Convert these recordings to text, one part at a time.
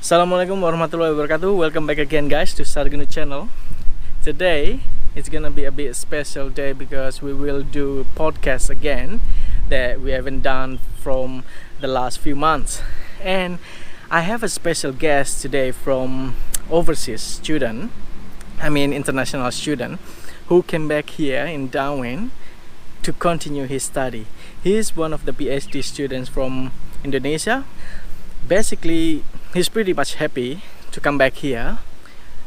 Assalamualaikum warahmatullahi wabarakatuh. Welcome back again guys to Sargunu channel. Today it's gonna be a bit special day because we will do podcast again that we haven't done from the last few months. And I have a special guest today from overseas student, international student, who came back here in Darwin to continue his study. He is one of the PhD students from Indonesia. Basically, he's pretty much happy to come back here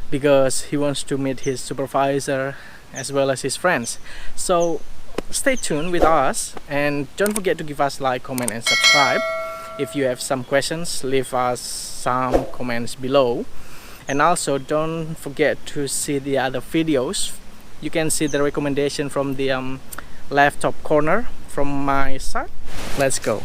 because he wants to meet his supervisor as well as his friends. So stay tuned with us and don't forget to give us like, comment and subscribe. If you have some questions, leave us some comments below. And also don't forget to see the other videos. You can see the recommendation from the left top corner from my side. Let's go.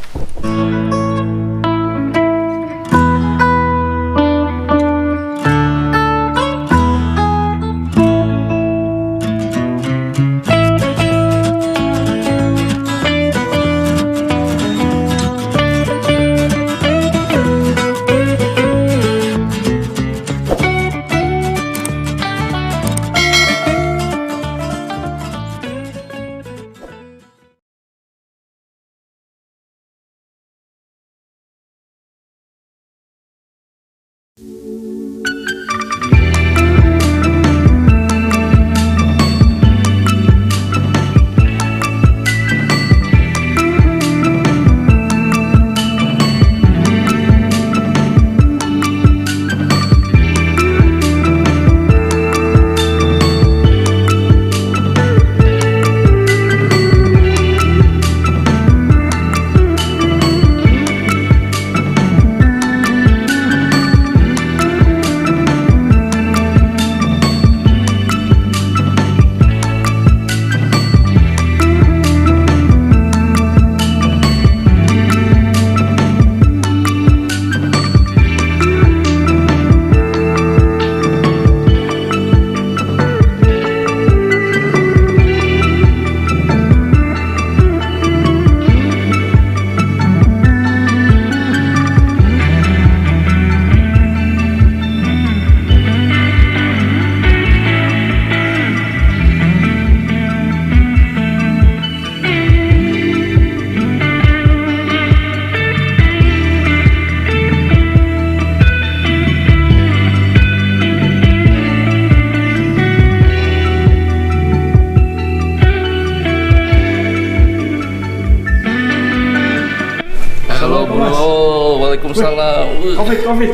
Halo bro, waalaikumsalam. Covid.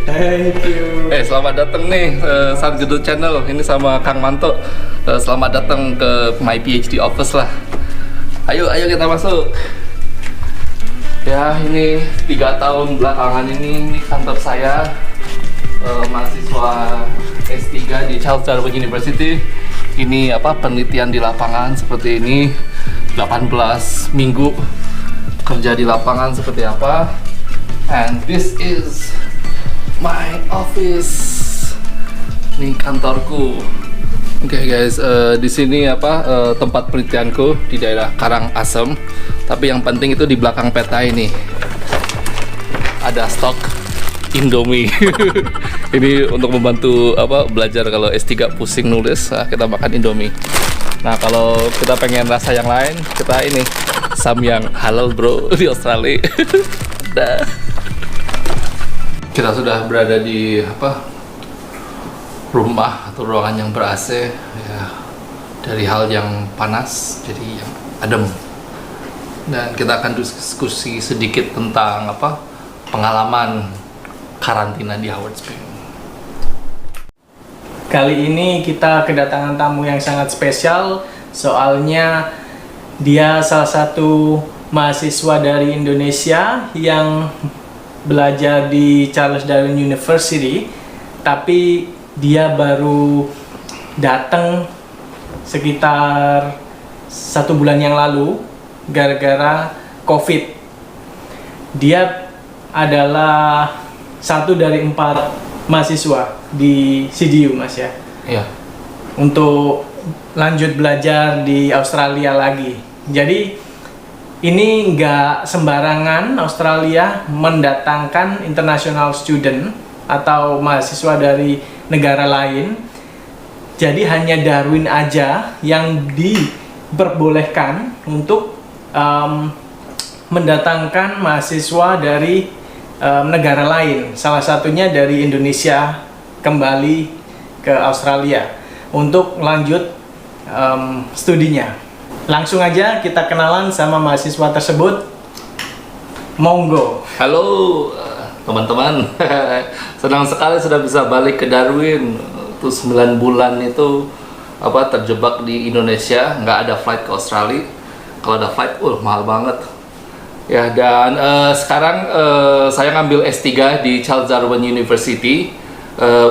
Thank you. Selamat datang nih Sargunu channel. Ini sama Kang Manto. Selamat datang ke my PhD office lah. Ayo kita masuk. Ya ini 3 tahun belakangan ini kantor saya, mahasiswa S3 di Charles Darwin University. Ini penelitian di lapangan seperti ini, 18 minggu kerja di lapangan seperti apa. And this is my office. Ini kantorku. Oke guys, di sini tempat penelitianku di daerah Karangasem. Tapi yang penting itu di belakang peta ini ada stok Indomie. Ini untuk membantu belajar kalau S3 pusing nulis, kita makan Indomie. Nah kalau kita pengen rasa yang lain, kita ini Samyang halal bro di Australia. Dah. Kita sudah berada di rumah atau ruangan yang ber-AC ya, dari hal yang panas jadi yang adem. Dan kita akan diskusi sedikit tentang pengalaman karantina di Howard Springs. Kali ini kita kedatangan tamu yang sangat spesial, soalnya dia salah satu mahasiswa dari Indonesia yang belajar di Charles Darwin University, tapi dia baru datang sekitar 1 bulan yang lalu gara-gara COVID. Dia adalah satu dari 4 mahasiswa di CDU, Mas ya. Iya. Untuk lanjut belajar di Australia lagi. Jadi ini nggak sembarangan Australia mendatangkan international student atau mahasiswa dari negara lain. Jadi hanya Darwin aja yang diperbolehkan untuk mendatangkan mahasiswa dari negara lain. Salah satunya dari Indonesia kembali ke Australia untuk lanjut studinya. Langsung aja kita kenalan sama mahasiswa tersebut. Monggo. Halo teman-teman, senang sekali sudah bisa balik ke Darwin. Itu 9 bulan itu terjebak di Indonesia, nggak ada flight ke Australia. Kalau ada flight, mahal banget. Ya, dan sekarang saya ngambil S3 di Charles Darwin University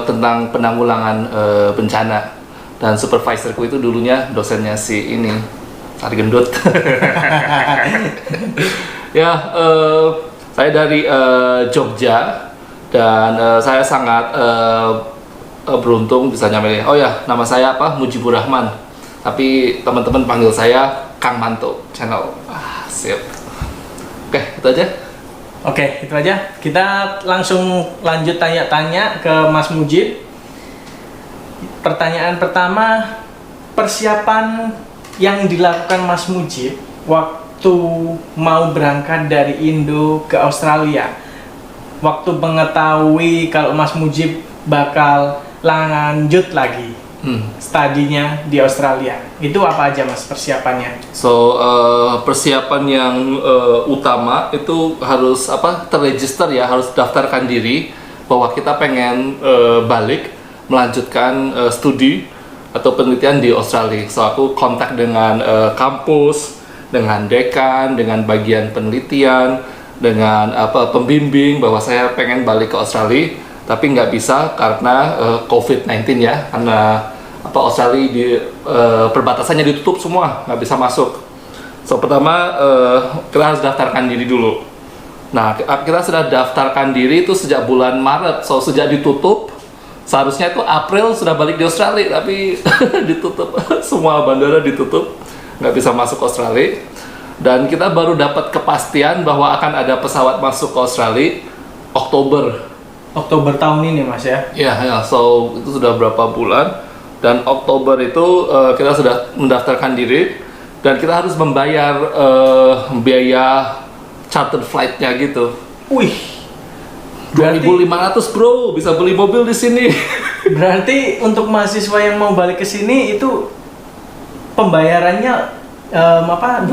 tentang penanggulangan bencana. Dan supervisorku itu dulunya dosennya si ini, Ari Gendut. Ya, saya dari Jogja dan saya sangat beruntung bisa nyampe. Oh ya, nama saya Mujibur Rahman. Tapi teman-teman panggil saya Kang Manto channel. Siap. Oke, itu aja. Oke, itu aja. Kita langsung lanjut tanya-tanya ke Mas Mujib. Pertanyaan pertama, persiapan yang dilakukan Mas Mujib waktu mau berangkat dari Indo ke Australia, waktu mengetahui kalau Mas Mujib bakal lanjut lagi studinya di Australia, itu apa aja Mas persiapannya? Persiapan yang utama itu harus terregister ya, harus daftarkan diri bahwa kita pengen balik melanjutkan studi atau penelitian di Australia. Aku kontak dengan kampus, dengan dekan, dengan bagian penelitian, dengan pembimbing bahwa saya pengen balik ke Australia, tapi nggak bisa karena COVID-19 ya, karena Australia di perbatasannya ditutup semua, nggak bisa masuk. Pertama kita harus daftarkan diri dulu. Nah, kita sudah daftarkan diri itu sejak bulan Maret. Sejak ditutup, seharusnya itu April sudah balik di Australia, tapi ditutup, semua bandara ditutup, nggak bisa masuk Australia. Dan kita baru dapat kepastian bahwa akan ada pesawat masuk ke Australia Oktober tahun ini Mas ya? Iya, itu sudah berapa bulan. Dan Oktober itu kita sudah mendaftarkan diri dan kita harus membayar biaya charter flight-nya gitu. Wih, 2.500 bro, bisa beli mobil di sini. Berarti untuk mahasiswa yang mau balik ke sini itu pembayarannya 2.500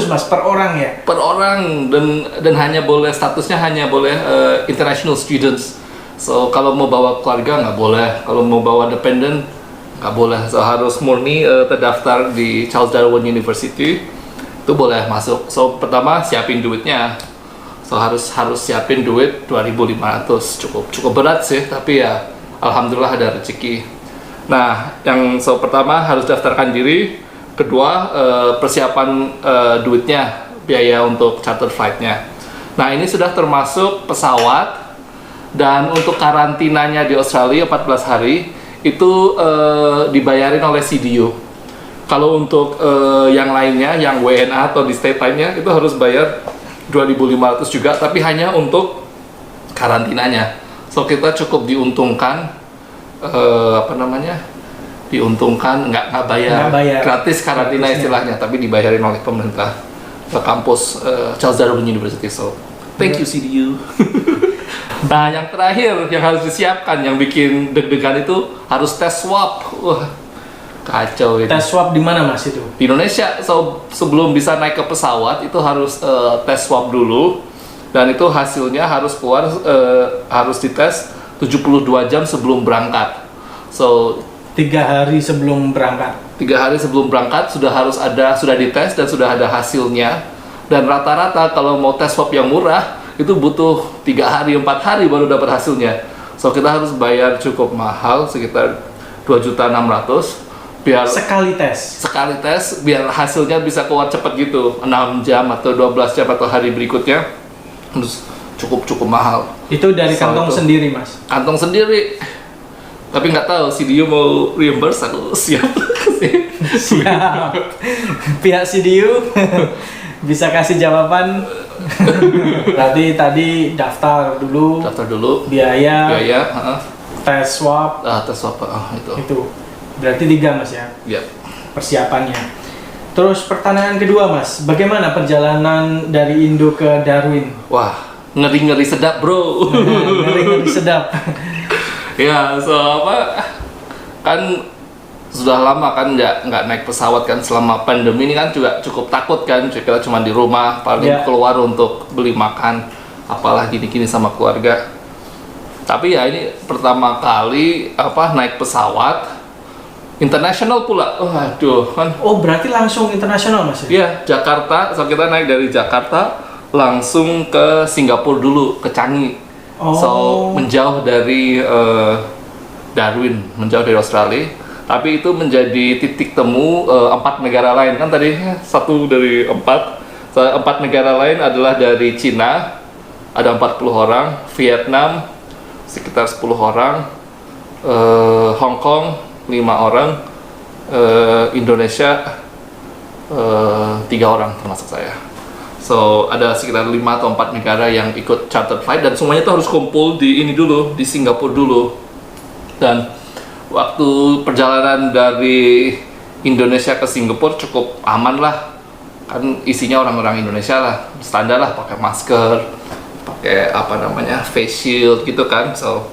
Mas per orang ya? Per orang, dan hanya boleh statusnya hanya boleh international students. Kalau mau bawa keluarga nggak boleh, kalau mau bawa dependent nggak boleh. Harus murni terdaftar di Charles Darwin University, itu boleh masuk. Pertama siapin duitnya. Harus siapin duit 2.500, cukup berat sih, tapi ya alhamdulillah ada rezeki. Nah, yang pertama harus daftarkan diri, kedua persiapan duitnya, biaya untuk charter flight-nya. Nah, ini sudah termasuk pesawat, dan untuk karantinanya di Australia 14 hari itu dibayarin oleh CDU. Kalau untuk yang lainnya, yang WNA atau di state lainnya, itu harus bayar 2.500 juga, tapi hanya untuk karantinanya. Kita cukup diuntungkan, diuntungkan nggak bayar, gratis karantina istilahnya, tapi dibayarin oleh pemerintah kampus Charles Darwin University. Thank you CDU. Nah, yang terakhir yang harus disiapkan, yang bikin deg-degan itu harus tes swab. Wah, kacau ini. Tes swab di mana Mas itu? Di Indonesia. Sebelum bisa naik ke pesawat itu harus tes swab dulu, dan itu hasilnya harus keluar, harus dites 72 jam sebelum berangkat. 3 hari sebelum berangkat. 3 hari sebelum berangkat sudah dites dan sudah ada hasilnya. Dan rata-rata kalau mau tes swab yang murah itu butuh 3 hari 4 hari baru dapat hasilnya. Kita harus bayar cukup mahal, sekitar 2.600.000 biar sekali tes biar hasilnya bisa keluar cepat gitu, 6 jam atau 12 jam atau hari berikutnya. Terus cukup mahal. Itu dari kantong sendiri Mas? Kantong sendiri, tapi nggak tahu CDU mau reimburse, aku siap. Siap. Pihak CDU bisa kasih jawaban. Berarti tadi daftar dulu. Biaya. Tes swab. Tes swab itu. Itu. Berarti 3 Mas ya. Iya. Persiapannya. Terus pertanyaan kedua Mas, bagaimana perjalanan dari Indo ke Darwin? Wah, ngeri-ngeri sedap bro. Ngeri-ngeri sedap. Ya, kan sudah lama kan nggak naik pesawat kan, selama pandemi ini kan juga cukup takut kan, kita cuma di rumah, paling keluar untuk beli makan, apalah gini-gini sama keluarga. Tapi ya ini pertama kali naik pesawat internasional pula. Waduh kan. Oh, berarti langsung internasional Mas ya? Iya, Jakarta. So kita naik dari Jakarta langsung ke Singapura dulu, ke Changi. So menjauh dari Darwin, menjauh dari Australia. Tapi itu menjadi titik temu 4 negara lain kan, tadi 1 dari 4. 4 negara lain adalah dari Cina, ada 40 orang, Vietnam sekitar 10 orang, Hong Kong 5 orang, Indonesia 3 orang termasuk saya. So ada sekitar 5 atau 4 negara yang ikut charter flight, dan semuanya itu harus kumpul di di Singapura dulu. Dan waktu perjalanan dari Indonesia ke Singapura cukup aman lah, kan isinya orang-orang Indonesia lah, standar lah, pakai masker, pakai face shield gitu kan. So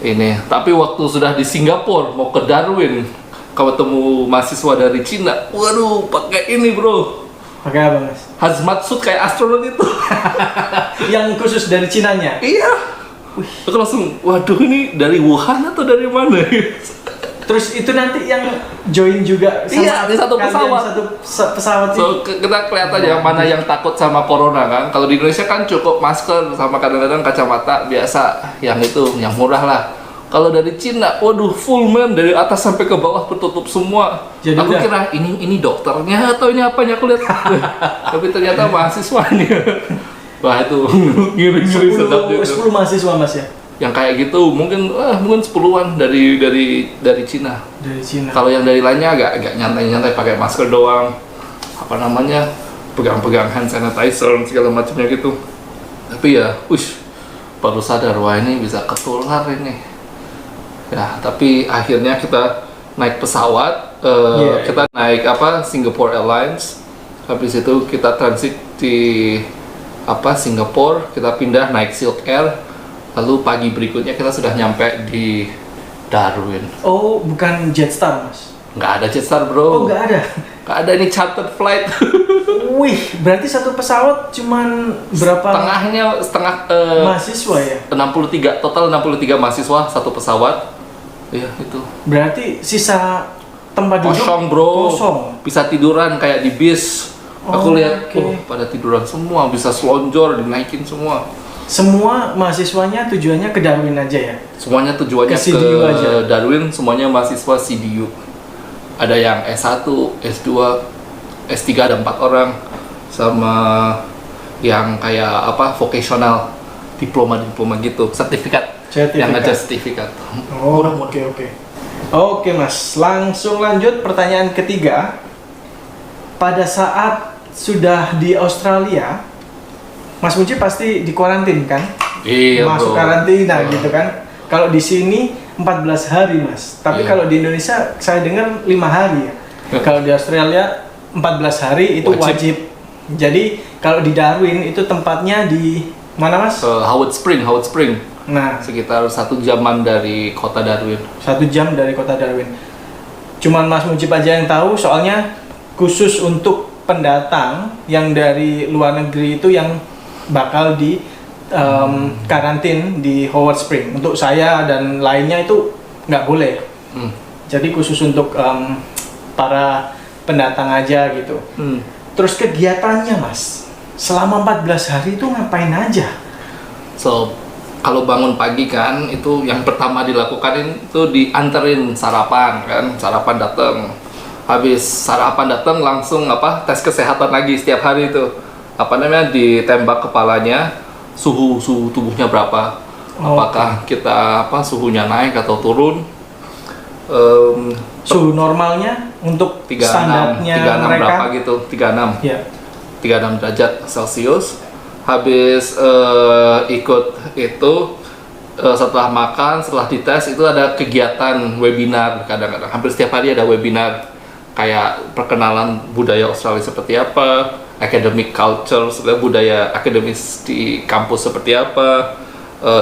ini, tapi waktu sudah di Singapura mau ke Darwin, ketemu mahasiswa dari Cina, waduh pakai ini bro. Pakai apa Mas? Hazmat suit kayak astronot itu. Yang khusus dari Cinanya? Iya. Aku langsung, waduh ini dari Wuhan atau dari mana? Terus itu nanti yang join juga sama di satu pesawat. Satu pesawat. So kita kelihatan ya mana yang takut sama corona kan. Kalau di Indonesia kan cukup masker sama kadang-kadang kacamata biasa, yang itu yang murah lah. Kalau dari Cina, waduh full man, dari atas sampai ke bawah tertutup semua. Jadi aku kira ini dokternya atau ini apanya, aku lihat. Tapi ternyata mahasiswanya. Wah itu ngiri-ngiri sedap juga. 10 mahasiswa Mas ya? Yang kayak gitu mungkin 10-an dari Cina. Dari Cina. Kalau yang dari lainnya agak nyantai-nyantai, pakai masker doang. Pegang-pegang hand sanitizer segala macamnya gitu. Tapi ya, baru sadar wah ini bisa ketular ini. Ya, tapi akhirnya kita naik pesawat, kita naik Singapore Airlines. Habis itu kita transit di Singapura, kita pindah naik Silk Air, lalu pagi berikutnya kita sudah nyampe di Darwin. Oh, bukan Jetstar Mas? Nggak ada Jetstar bro. Oh, nggak ada? Nggak ada, ini charter flight. Wih, berarti satu pesawat cuman berapa? Setengah mahasiswa ya? 63, total 63 mahasiswa satu pesawat. Iya itu. Berarti sisa tempat duduk kosong bro. Kosong. Bisa tiduran kayak di bis. Aku lihat, pada tiduran semua, bisa selonjor, dinaikin semua. Semua mahasiswanya tujuannya ke Darwin aja ya? Semuanya tujuannya ke Darwin, semuanya mahasiswa CDU. Ada yang S1, S2, S3 ada 4 orang, sama yang kayak vocational, diploma gitu, sertifikat. Yang aja sertifikat. Oke Mas, langsung lanjut pertanyaan ketiga. Pada saat sudah di Australia, Mas Munci pasti di kuarantin kan? Iya, masuk karantina gitu kan. Kalau di sini 14 hari Mas, tapi kalau di Indonesia saya dengar 5 hari ya. Kalau di Australia 14 hari itu wajib. Jadi kalau di Darwin itu tempatnya di mana Mas? Howard Spring. Nah, sekitar 1 jaman dari kota Darwin. 1 jam dari kota Darwin. Cuman Mas Munci aja yang tahu, soalnya khusus untuk pendatang yang dari luar negeri itu yang bakal di karantin di Howard Spring. Untuk saya dan lainnya itu nggak boleh. Jadi khusus untuk para pendatang aja gitu. Terus kegiatannya Mas, selama 14 hari itu ngapain aja? So, kalau bangun pagi kan, itu yang pertama dilakukan itu dianterin sarapan kan, sarapan datang. Habis sarapan datang langsung tes kesehatan lagi setiap hari itu. Ditembak kepalanya, suhu tubuhnya berapa. Apakah kita suhunya naik atau turun. Suhu normalnya untuk 36, standarnya 36 mereka berapa gitu, 36. Ya. 36 derajat Celcius. Habis ikut itu setelah makan, setelah dites itu ada kegiatan webinar, kadang-kadang hampir setiap hari ada webinar kayak perkenalan budaya Australia seperti apa, academic culture, budaya akademis di kampus seperti apa,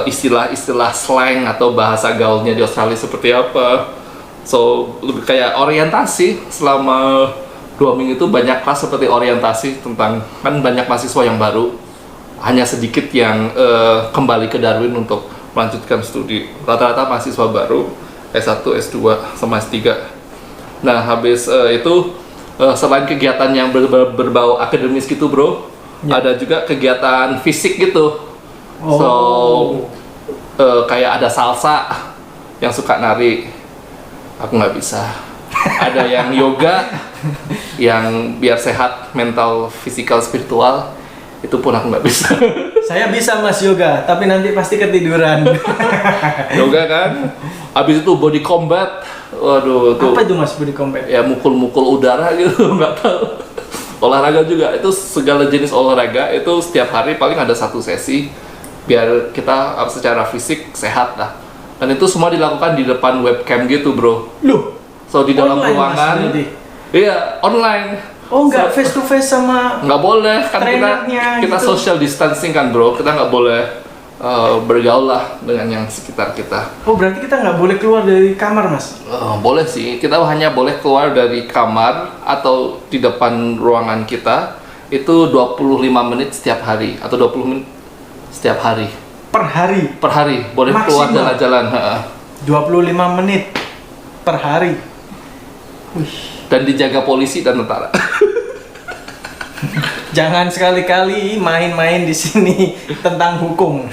istilah-istilah slang atau bahasa gaulnya di Australia seperti apa. So lebih kayak orientasi selama 2 minggu itu, banyak kelas seperti orientasi tentang, kan banyak mahasiswa yang baru, hanya sedikit yang kembali ke Darwin untuk melanjutkan studi. Rata-rata mahasiswa baru S1, S2, sama S3. Nah habis itu selain kegiatan yang berbau akademis gitu bro, ada juga kegiatan fisik gitu. So kayak ada salsa yang suka nari, aku nggak bisa. Ada yang yoga yang biar sehat mental, fisikal, spiritual, itu pun aku nggak bisa. Saya bisa mas yoga, tapi nanti pasti ketiduran. Yoga kan, habis itu body combat, waduh tuh. Apa itu mas body combat? Ya mukul-mukul udara gitu, nggak tahu. Olahraga juga, itu segala jenis olahraga itu setiap hari paling ada 1 sesi, biar kita secara fisik sehat lah. Dan itu semua dilakukan di depan webcam gitu bro. Loh? So di dalam Online, ruangan, iya online. Oh nggak face to face sama Nggak boleh kan, kita gitu. social distancing kan bro, kita nggak boleh bergaul lah dengan yang sekitar kita. Oh berarti kita nggak boleh keluar dari kamar mas? Boleh sih, kita hanya boleh keluar dari kamar atau di depan ruangan kita itu 25 menit setiap hari atau 20 menit setiap hari. Per hari? Per hari, boleh keluar Maksimal? jalan-jalan. 25 menit per hari. Wih. Dan dijaga polisi dan tentara. Jangan sekali-kali main-main di sini tentang hukum.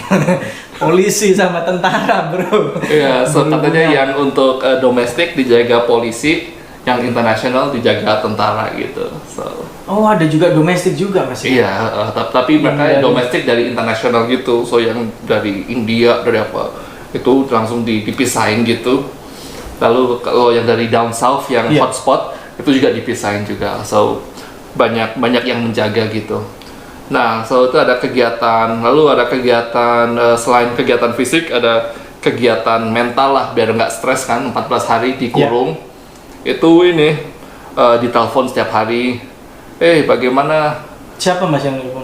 Polisi sama tentara, bro. Iya, so katanya yang untuk domestik dijaga polisi, yang internasional dijaga tentara gitu. So. Oh, ada juga domestik juga, Mas? Iya, tapi mereka domestik dari internasional gitu. So yang dari India, dari apa, itu langsung dipisahin gitu. Lalu kalau yang dari down south yang hotspot itu juga dipisahin juga. So banyak yang menjaga gitu. Nah, so itu ada kegiatan, lalu ada kegiatan selain kegiatan fisik ada kegiatan mental lah, biar nggak stres kan 14 hari dikurung. Itu ini ditelepon setiap hari. Bagaimana? Siapa mas yang telepon?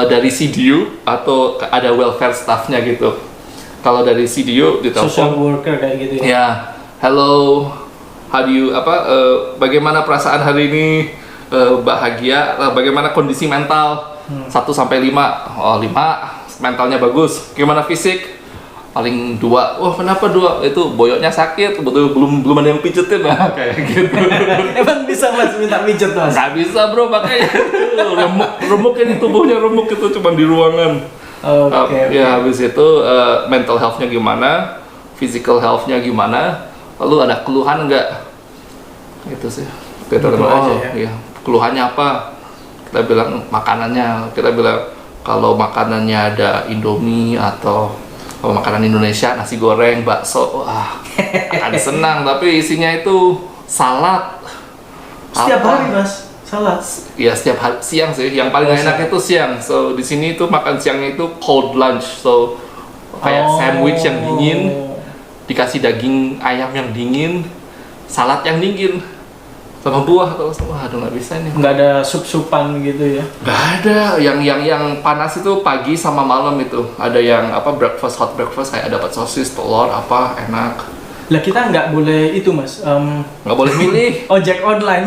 Dari CDU atau ada welfare staffnya gitu. Kalau dari CDU ditelepon. Social worker kayak gitu ya? Ya, hello, how do you bagaimana perasaan hari ini? Bahagia, bagaimana kondisi mental? 1 sampai 5. Oh 5, mentalnya bagus. Gimana fisik? Paling 2. Oh kenapa 2? Itu boyoknya sakit, betul belum ada yang pijetin lah kayak gitu. Emang bisa mas minta pijet mas? Nggak bisa bro, makanya remuk ini tubuhnya remuk itu cuma di ruangan. Oke. Ya habis itu mental health-nya gimana, physical health-nya gimana, lalu ada keluhan nggak? Itu sih. Kita aja ya. Iya. Keluhannya apa? Kita bilang makanannya, kita bilang kalau makanannya ada Indomie atau kalau makanan Indonesia nasi goreng, bakso, wah akan senang. Tapi isinya itu salad. Setiap hari mas, salad? Iya setiap hari, siang sih. Yang paling enak itu siang. So di sini itu makan siangnya itu cold lunch. So kayak sandwich yang dingin, dikasih daging ayam yang dingin, salad yang dingin, sama buah atau aduh nggak bisa nih. Nggak ada sup-supan gitu ya? Nggak ada. Yang panas itu pagi sama malam itu. Ada yang breakfast, hot breakfast kayak dapat sosis, telur apa enak. Lah kita nggak boleh itu mas? Nggak boleh milih. Ojek online.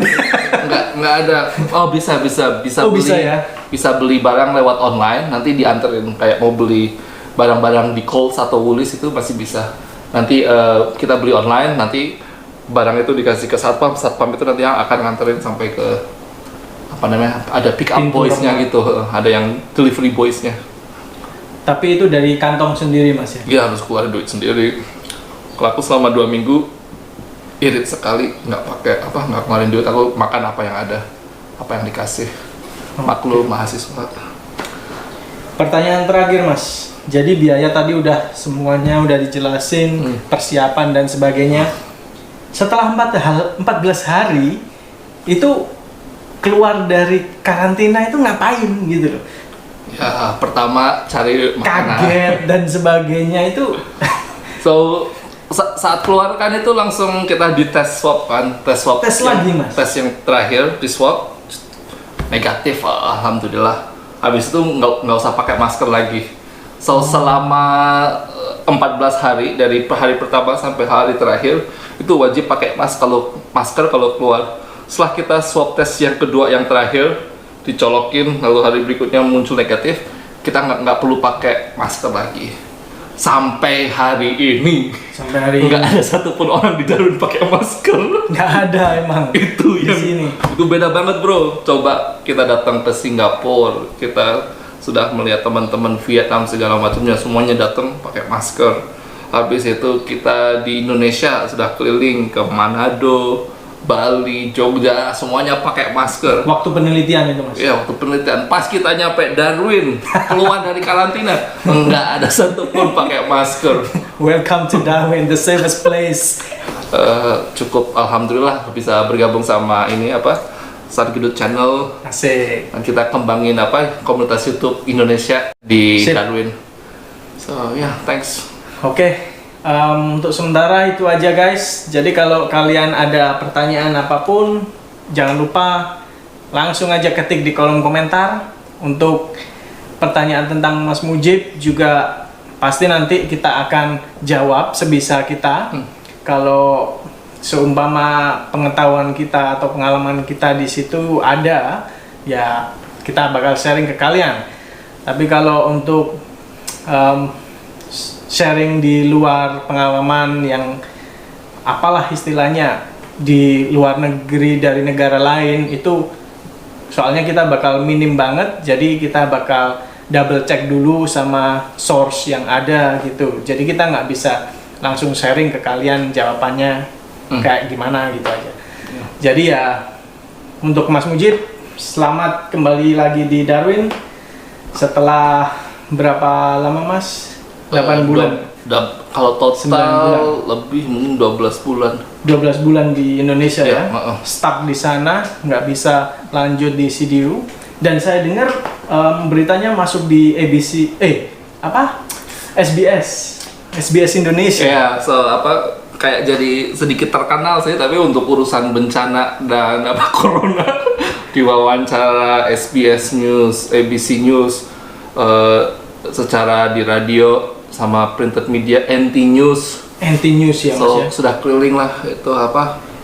nggak ada. Oh bisa beli. Bisa ya? Bisa beli barang lewat online. Nanti dianterin kayak mau beli barang-barang di Coles atau Woolies itu masih bisa. Nanti kita beli online. Nanti barang itu dikasih ke satpam itu nanti yang akan nganterin sampai ke ada pick up boys-nya gitu, ada yang delivery boys-nya. Tapi itu dari kantong sendiri mas ya? Iya harus keluar duit sendiri. Kalau aku selama 2 minggu irit sekali, nggak ngeluarin duit, aku makan apa yang ada, apa yang dikasih. Maklum mahasiswa. Pertanyaan terakhir mas, jadi biaya tadi semuanya udah dijelasin, persiapan dan sebagainya. Setelah 14 hari itu keluar dari karantina itu ngapain gitu loh? Ya, pertama cari makanan. Kaget dan sebagainya itu. So saat keluar kan itu langsung kita dites swab kan, tes lagi Mas. Tes yang terakhir di swab negatif, alhamdulillah. Habis itu nggak usah pakai masker lagi. So selama 14 hari dari hari pertama sampai hari terakhir itu wajib pakai masker kalau keluar. Setelah kita swab tes yang kedua yang terakhir dicolokin lalu hari berikutnya muncul negatif, kita nggak perlu pakai masker lagi sampai hari ini. Nggak ada satupun orang di Darwin pakai masker. Nggak ada emang. Itu di yang sini. Itu beda banget bro. Coba kita datang ke Singapura, kita sudah melihat teman-teman Vietnam segala macamnya semuanya datang pakai masker. Habis itu kita di Indonesia sudah keliling ke Manado, Bali, Jogja, semuanya pakai masker. Waktu penelitian itu Mas? Iya, waktu penelitian. Pas kita nyampe Darwin, keluar dari karantina, nggak ada satupun pakai masker. Welcome to Darwin, the safest place. Cukup alhamdulillah bisa bergabung sama ini Sargedut Channel. Asik. Dan kita kembangin komunitas YouTube Indonesia di Darwin. So thanks. Oke. Untuk sementara itu aja guys. Jadi kalau kalian ada pertanyaan apapun, jangan lupa langsung aja ketik di kolom komentar. Untuk pertanyaan tentang Mas Mujib juga pasti nanti kita akan jawab sebisa kita. Kalau seumpama pengetahuan kita atau pengalaman kita di situ ada, ya kita bakal sharing ke kalian. Tapi kalau untuk sharing di luar pengalaman yang apalah istilahnya di luar negeri dari negara lain itu soalnya kita bakal minim banget, jadi kita bakal double check dulu sama source yang ada gitu. Jadi kita nggak bisa langsung sharing ke kalian jawabannya kayak gimana gitu aja. Jadi ya untuk Mas Mujib, selamat kembali lagi di Darwin setelah berapa lama Mas? 8 bulan. Kalau total lebih mungkin 12 bulan. 12 bulan di Indonesia ya. Stuck di sana, nggak bisa lanjut di CDU. Dan saya dengar beritanya masuk di ABC SBS Indonesia. Ya, kayak jadi sedikit terkenal sih, tapi untuk urusan bencana dan corona diwawancara SBS News, ABC News secara di radio sama printed media, NT News ya Mas ya. Sudah keliling lah itu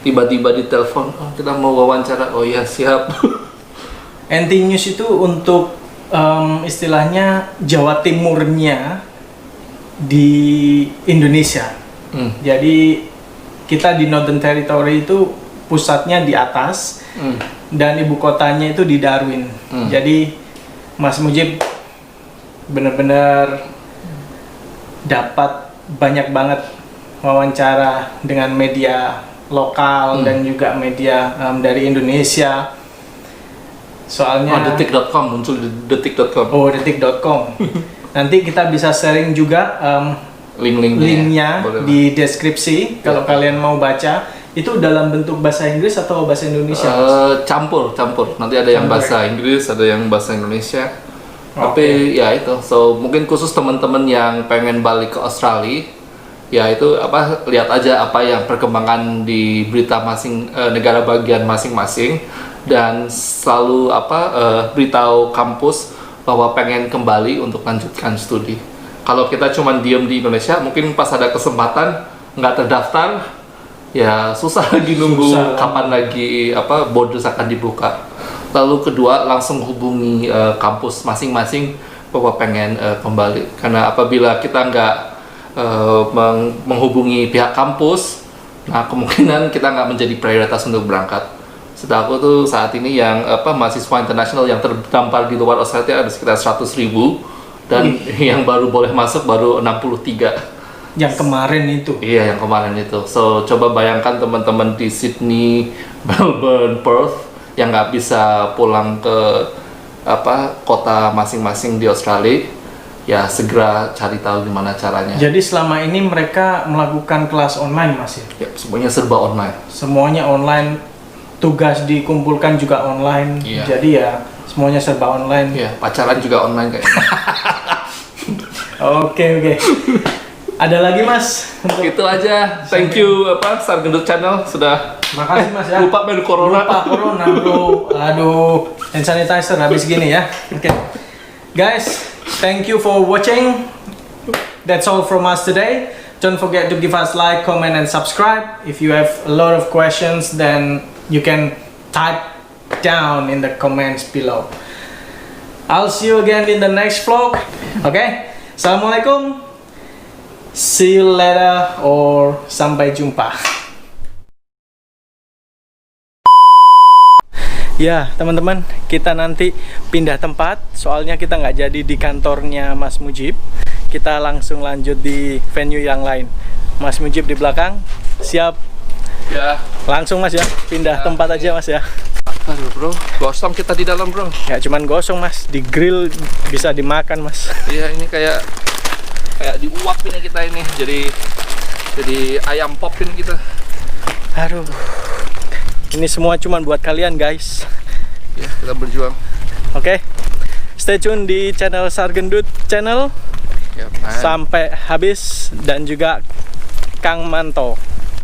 tiba-tiba ditelepon, kita mau wawancara. Oh ya siap. NT News itu untuk istilahnya Jawa Timurnya di Indonesia. Jadi kita di Northern Territory itu pusatnya di atas dan ibu kotanya itu di Darwin. Jadi Mas Mujib benar-benar dapat banyak banget wawancara dengan media lokal dan juga media dari Indonesia. Soalnya detik.com muncul di detik.com. Oh, detik.com. Nanti kita bisa sharing juga linknya di deskripsi kalau kalian mau baca. Itu dalam bentuk bahasa Inggris atau bahasa Indonesia? Campur. Nanti ada yang bahasa Inggris, ada yang bahasa Indonesia. Tapi ya itu, mungkin khusus teman-teman yang pengen balik ke Australia, ya itu lihat aja apa yang perkembangan di berita negara bagian masing-masing, dan selalu beritahu kampus bahwa pengen kembali untuk lanjutkan studi. Kalau kita cuma diem di Indonesia, mungkin pas ada kesempatan nggak terdaftar, ya susah lagi nunggu kapan lagi borders akan dibuka. Lalu kedua, langsung hubungi kampus masing-masing bahwa pengen kembali. Karena apabila kita nggak menghubungi pihak kampus, nah kemungkinan kita nggak menjadi prioritas untuk berangkat. Setahu aku tuh saat ini yang mahasiswa internasional yang terdampar di luar Australia ada sekitar 100.000 dan yang baru boleh masuk baru 63. Yang kemarin itu? Iya, yang kemarin itu. So, coba bayangkan teman-teman di Sydney, Melbourne, Perth yang nggak bisa pulang ke kota masing-masing di Australia, ya segera cari tahu gimana caranya. Jadi selama ini mereka melakukan kelas online Mas ya? Ya, semuanya serba online. Semuanya online. tugas dikumpulkan juga online. Iya. Jadi ya semuanya serba online. Iya, pacaran juga online kayaknya. Oke. Ada lagi Mas? Untuk Itu aja. Thank you Sargendut Channel sudah makasih Mas ya. lupa dari corona. Lupa corona bro. Aduh, hand sanitizer habis gini ya. Oke. Guys, thank you for watching. That's all from us today. Don't forget to give us like, comment, and subscribe. If you have a lot of questions, then you can type down in the comments below. I'll see you again in the next vlog. Okay? Assalamualaikum. See you later or sampai jumpa. Ya teman-teman, kita nanti pindah tempat. Soalnya kita nggak jadi di kantornya Mas Mujib. Kita langsung lanjut di venue yang lain. Mas Mujib di belakang. Siap? Ya. Langsung Mas ya, pindah tempat aja Mas ya. Aduh bro, gosong kita di dalam bro. Ya cuman gosong Mas, di grill bisa dimakan Mas. Iya, ini kayak diuap ini kita ini. Jadi ayam popin kita. Aduh. Ini semua cuman buat kalian guys. Ya, kita berjuang. Oke. Stay tune di channel Sargendut Channel Ya, sampai habis, dan juga Kang Manto.